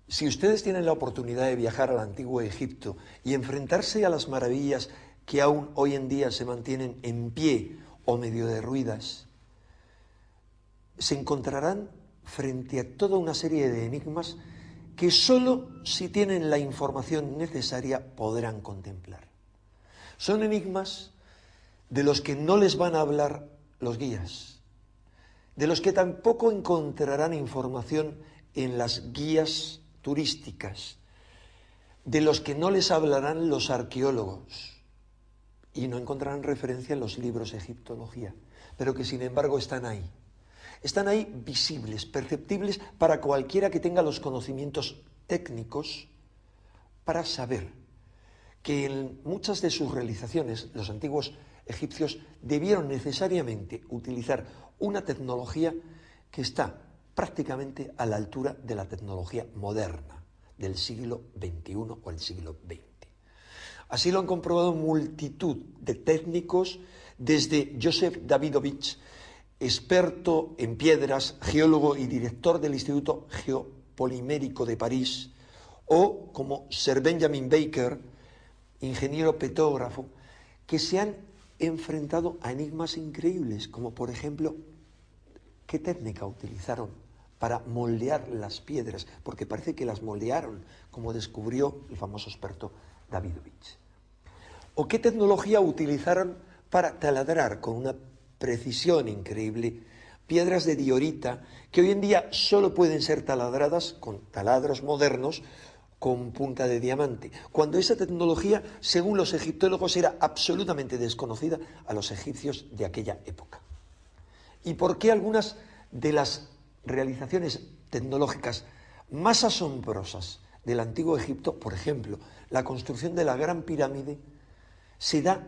Si ustedes tienen la oportunidad de viajar al antiguo Egipto y enfrentarse a las maravillas que aún hoy en día se mantienen en pie o medio derruidas, se encontrarán frente a toda una serie de enigmas que solo si tienen la información necesaria podrán contemplar. Son enigmas de los que no les van a hablar los guías, de los que tampoco encontrarán información en las guías turísticas, de los que no les hablarán los arqueólogos y no encontrarán referencia en los libros de egiptología, pero que sin embargo están ahí. Están ahí visibles, perceptibles para cualquiera que tenga los conocimientos técnicos para saber que en muchas de sus realizaciones los antiguos egipcios debieron necesariamente utilizar una tecnología que está prácticamente a la altura de la tecnología moderna del siglo XXI o el siglo XX. Así lo han comprobado multitud de técnicos, desde Joseph Davidovich, experto en piedras, geólogo y director del Instituto Geopolimérico de París, o como Sir Benjamin Baker, ingeniero petógrafo, que se han enfrentado a enigmas increíbles, como por ejemplo, ¿qué técnica utilizaron para moldear las piedras? Porque parece que las moldearon, como descubrió el famoso experto Davidovich. ¿O qué tecnología utilizaron para taladrar con una precisión increíble piedras de diorita que hoy en día solo pueden ser taladradas con taladros modernos con punta de diamante, cuando esa tecnología, según los egiptólogos, era absolutamente desconocida a los egipcios de aquella época? ¿Y por qué algunas de las realizaciones tecnológicas más asombrosas del antiguo Egipto, por ejemplo, la construcción de la Gran Pirámide, se da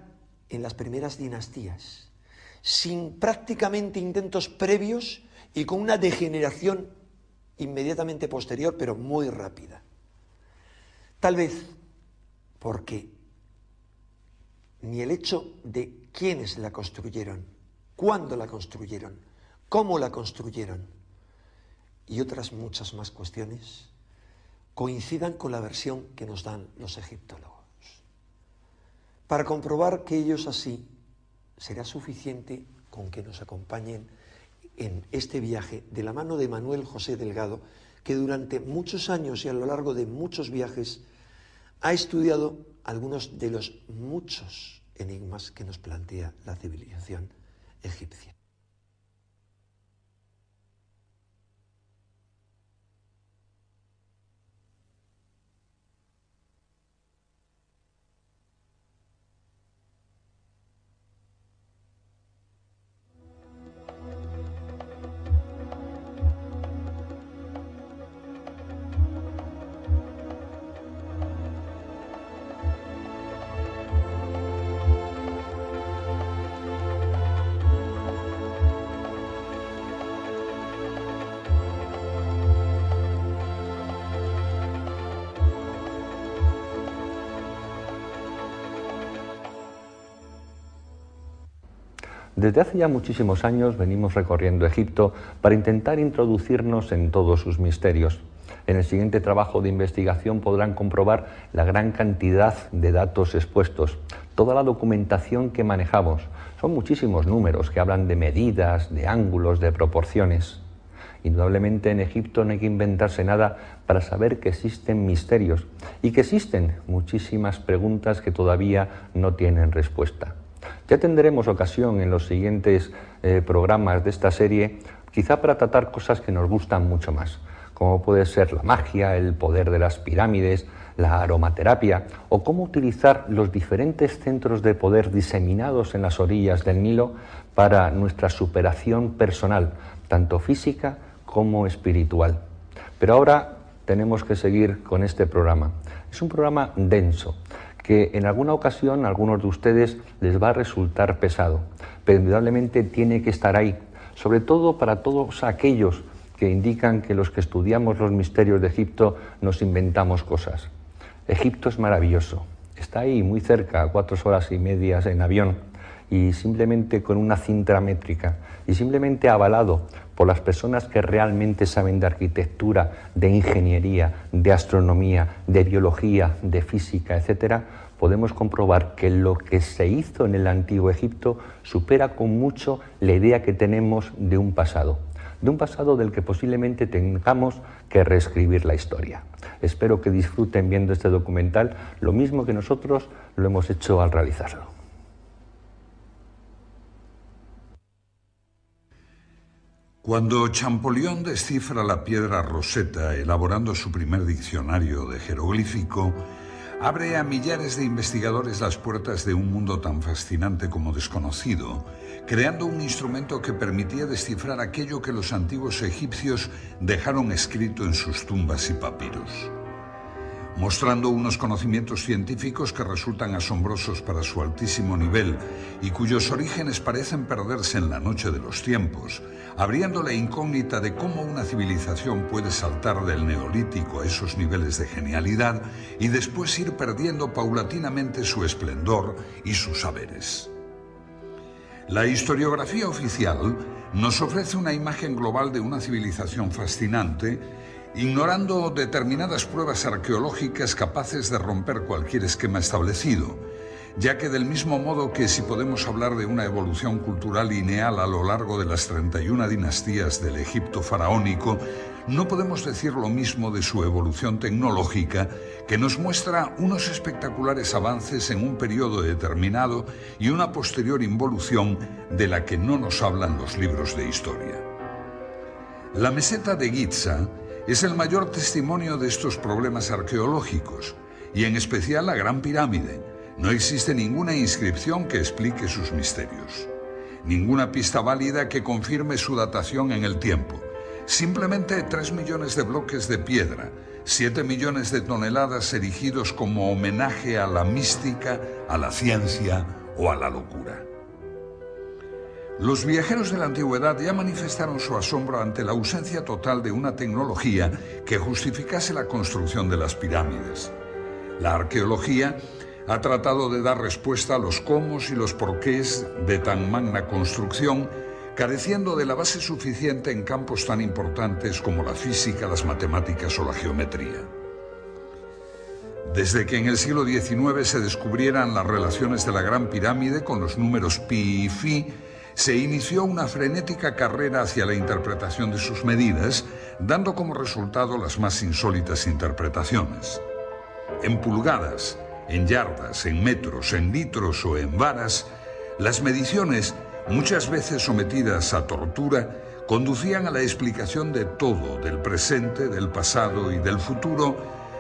en las primeras dinastías, sin prácticamente intentos previos y con una degeneración inmediatamente posterior, pero muy rápida? Tal vez porque ni el hecho de quiénes la construyeron, cuándo la construyeron, cómo la construyeron y otras muchas más cuestiones coincidan con la versión que nos dan los egiptólogos. Para comprobar que ellos así, será suficiente con que nos acompañen en este viaje de la mano de Manuel José Delgado, que durante muchos años y a lo largo de muchos viajes ha estudiado algunos de los muchos enigmas que nos plantea la civilización egipcia. Desde hace ya muchísimos años venimos recorriendo Egipto para intentar introducirnos en todos sus misterios. En el siguiente trabajo de investigación podrán comprobar la gran cantidad de datos expuestos, toda la documentación que manejamos. Son muchísimos números que hablan de medidas, de ángulos, de proporciones. Indudablemente en Egipto no hay que inventarse nada para saber que existen misterios y que existen muchísimas preguntas que todavía no tienen respuesta. Ya tendremos ocasión en los siguientes programas de esta serie, quizá para tratar cosas que nos gustan mucho más, como puede ser la magia, el poder de las pirámides, la aromaterapia, o cómo utilizar los diferentes centros de poder diseminados en las orillas del Nilo para nuestra superación personal, tanto física como espiritual. Pero ahora tenemos que seguir con este programa. Es un programa denso, que en alguna ocasión a algunos de ustedes les va a resultar pesado, pero indudablemente tiene que estar ahí, sobre todo para todos aquellos que indican que los que estudiamos los misterios de Egipto nos inventamos cosas. Egipto es maravilloso, está ahí muy cerca, a 4 horas y media en avión, y simplemente con una cinta métrica y simplemente avalado por las personas que realmente saben de arquitectura, de ingeniería, de astronomía, de biología, de física, etcétera, podemos comprobar que lo que se hizo en el Antiguo Egipto supera con mucho la idea que tenemos de un pasado del que posiblemente tengamos que reescribir la historia. Espero que disfruten viendo este documental lo mismo que nosotros lo hemos hecho al realizarlo. Cuando Champollion descifra la piedra Rosetta elaborando su primer diccionario de jeroglífico, abre a millares de investigadores las puertas de un mundo tan fascinante como desconocido, creando un instrumento que permitía descifrar aquello que los antiguos egipcios dejaron escrito en sus tumbas y papiros, mostrando unos conocimientos científicos que resultan asombrosos para su altísimo nivel y cuyos orígenes parecen perderse en la noche de los tiempos, abriendo la incógnita de cómo una civilización puede saltar del neolítico a esos niveles de genialidad y después ir perdiendo paulatinamente su esplendor y sus saberes. La historiografía oficial nos ofrece una imagen global de una civilización fascinante, ignorando determinadas pruebas arqueológicas capaces de romper cualquier esquema establecido, ya que del mismo modo que si podemos hablar de una evolución cultural lineal a lo largo de las 31 dinastías del Egipto faraónico, no podemos decir lo mismo de su evolución tecnológica, que nos muestra unos espectaculares avances en un periodo determinado y una posterior involución de la que no nos hablan los libros de historia. La meseta de Giza es el mayor testimonio de estos problemas arqueológicos, y en especial la Gran Pirámide. No existe ninguna inscripción que explique sus misterios, ninguna pista válida que confirme su datación en el tiempo. Simplemente 3 millones de bloques de piedra, 7 millones de toneladas erigidos como homenaje a la mística, a la ciencia o a la locura. Los viajeros de la antigüedad ya manifestaron su asombro ante la ausencia total de una tecnología que justificase la construcción de las pirámides. La arqueología ha tratado de dar respuesta a los cómo y los porqués de tan magna construcción, careciendo de la base suficiente en campos tan importantes como la física, las matemáticas o la geometría. Desde que en el siglo XIX se descubrieran las relaciones de la Gran Pirámide con los números pi y phi, se inició una frenética carrera hacia la interpretación de sus medidas, dando como resultado las más insólitas interpretaciones. En pulgadas, en yardas, en metros, en litros o en varas, las mediciones, muchas veces sometidas a tortura, conducían a la explicación de todo, del presente, del pasado y del futuro,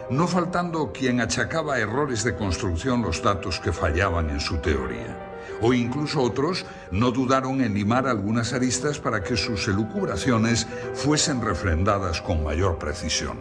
no faltando quien achacaba a errores de construcción los datos que fallaban en su teoría. O incluso otros no dudaron en limar algunas aristas para que sus elucubraciones fuesen refrendadas con mayor precisión.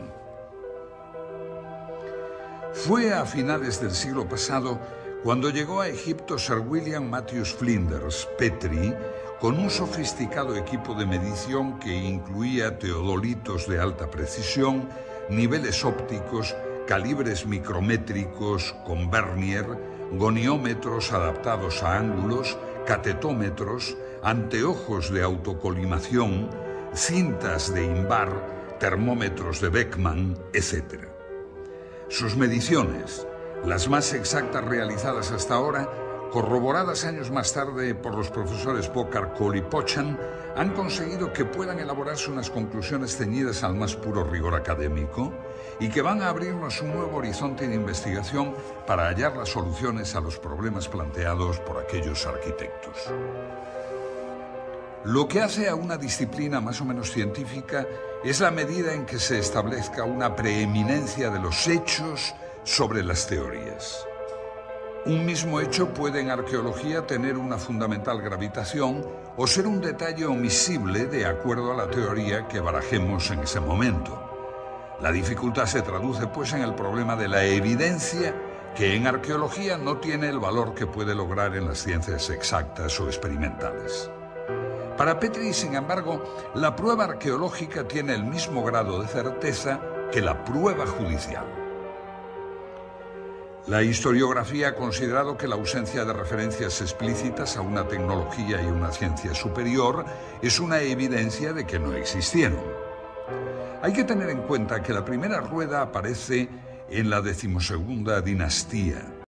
Fue a finales del siglo pasado cuando llegó a Egipto Sir William Matthews Flinders, Petrie, con un sofisticado equipo de medición que incluía teodolitos de alta precisión, niveles ópticos, calibres micrométricos con vernier, goniómetros adaptados a ángulos, catetómetros, anteojos de autocolimación, cintas de Invar, termómetros de Beckman, etc. Sus mediciones, las más exactas realizadas hasta ahora, corroboradas años más tarde por los profesores Bokar, Cole y Pochan, han conseguido que puedan elaborarse unas conclusiones ceñidas al más puro rigor académico y que van a abrirnos un nuevo horizonte de investigación para hallar las soluciones a los problemas planteados por aquellos arquitectos. Lo que hace a una disciplina más o menos científica es la medida en que se establezca una preeminencia de los hechos sobre las teorías. Un mismo hecho puede en arqueología tener una fundamental gravitación o ser un detalle omisible de acuerdo a la teoría que barajemos en ese momento. La dificultad se traduce pues en el problema de la evidencia, que en arqueología no tiene el valor que puede lograr en las ciencias exactas o experimentales. Para Petrie, sin embargo, la prueba arqueológica tiene el mismo grado de certeza que la prueba judicial. La historiografía ha considerado que la ausencia de referencias explícitas a una tecnología y una ciencia superior es una evidencia de que no existieron. Hay que tener en cuenta que la primera rueda aparece en la 12ª dinastía.